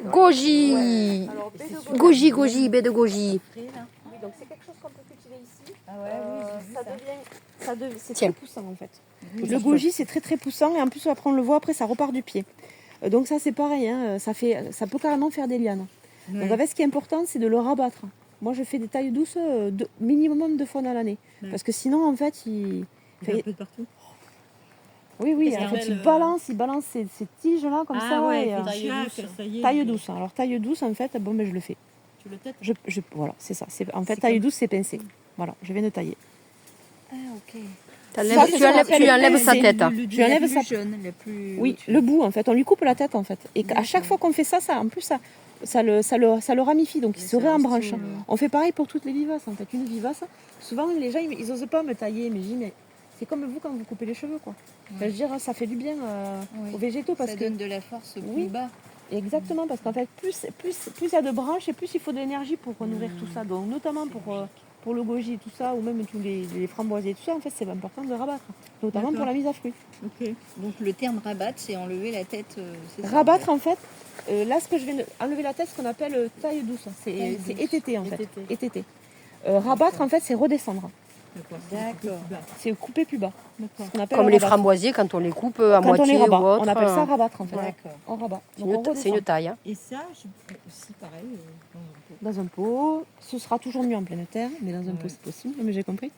Goji. Ouais. Alors, baie de Goji, goji, baie de goji. Oui, donc c'est quelque chose qu'on peut cultiver ici. Ah ouais, oui, j'ai vu ça devient, c'est Tiens. très poussant en fait. Oui, Le goji c'est très très poussant et en plus après on le voit, après ça repart du pied. Donc ça c'est pareil, hein, ça peut carrément faire des lianes. Ouais. Donc en fait ce qui est important c'est de le rabattre. Moi je fais des tailles douces minimum 2 fois dans l'année. Ouais. Parce que sinon en fait il fait un peu de partout. Oui, Parce en fait, qu'elle, il balance ces tiges-là comme ça. ouais, et, ça y est. taille douce. Alors, taille douce, en fait, bon, ben, je le fais. Tu le têtes Voilà, c'est ça. En fait, C'est taille comme- douce, c'est pincé. Voilà, je viens de tailler. Ah, ok. Ça, c'est ce qu'on appelle Tu enlèves sa tête. Tu enlèves sa- jaune, la plus... Oui, le bout, en fait. On lui coupe la tête, en fait. Et à chaque fois qu'on fait ça, en plus, ça le ramifie, donc il se réembranche. On fait pareil pour toutes les vivaces, en fait. Une vivace, souvent, les gens, ils n'osent pas me tailler, mais je dis, mais c'est comme vous quand vous coupez les cheveux, quoi. Enfin, je veux dire, ça fait du bien aux végétaux parce ça que donne de la force plus Oui. bas. exactement parce qu'en fait plus il y a de branches et plus il faut de l'énergie pour nourrir tout ça. Donc notamment pour le goji et tout ça ou même tous les framboisiers et tout ça, en fait c'est important de rabattre, notamment D'accord. pour la mise à fruit. Ok. Donc le terme rabattre, c'est enlever la tête. C'est ça, Rabattre en fait, là ce que je viens de enlever la tête, ce qu'on appelle taille douce, c'est douce. étété en fait. Étété. Étété. Rabattre en fait c'est redescendre, D'accord. c'est couper plus bas. D'accord. Ce qu'on appelle Comme le les rabattre. framboisiers quand on les coupe à Quand on moitié les rabat, ou autre. on appelle ça rabattre en fait. D'accord. On rabat. C'est Donc, on une, c'est redescend. une taille. Hein. Et ça, aussi pareil, Dans un pot, ce sera toujours mieux en pleine terre, mais dans un pot c'est possible. Mais j'ai compris.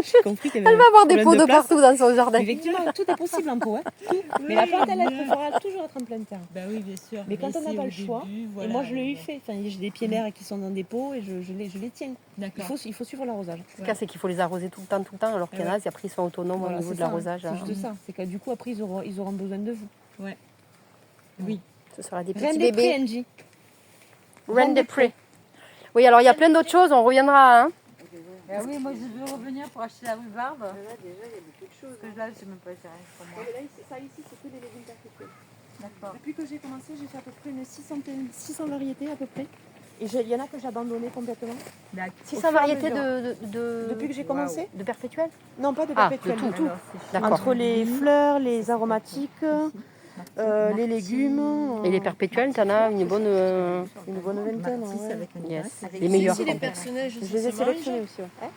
J'ai compris qu'il y avait Elle va avoir des problème pots de place. partout dans son jardin. Effectivement, tout est possible en pot. Hein. Tout. Mais la plante, elle préférera toujours être en pleine terre. Bah oui, bien sûr. Mais quand on n'a c'est pas au le choix, début, et moi je l'ai fait. Enfin, j'ai des pieds mères qui sont dans des pots et je les tiens. D'accord. Il faut suivre l'arrosage. Le cas, c'est qu'il faut les arroser tout le temps, alors qu'il y en a, et après ils sont autonomes Voilà, au niveau c'est de ça, l'arrosage. hein. C'est juste ça. C'est que du coup, après, ils auront besoin de vous. Oui. Ce sera des Rien petits des bébés. prés, Angie. Run des prés. Oui, alors il y a plein d'autres choses, on reviendra. Hein. Ah oui, moi je veux revenir pour acheter la rhubarbe. Là, déjà, il y a beaucoup de choses. Parce que là, je sais même pas si c'est rien pour moi. Ça ici, c'est que les légumes perpétuels. D'accord. Depuis que j'ai commencé, j'ai fait à peu près 600 variétés à peu près. Et il y en a que j'ai abandonné complètement. 600 variétés Depuis que j'ai commencé de perpétuels. Non, pas de Ah, perpétuel, de tout. du tout. D'accord. Entre les fleurs, les aromatiques, les légumes. Et les perpétuels, t'en as une bonne Une bonne vingtaine. Martis ouais. avec un yes. glace. Les meilleurs. Les personnages, Je les ai sélectionnés aussi. Ouais.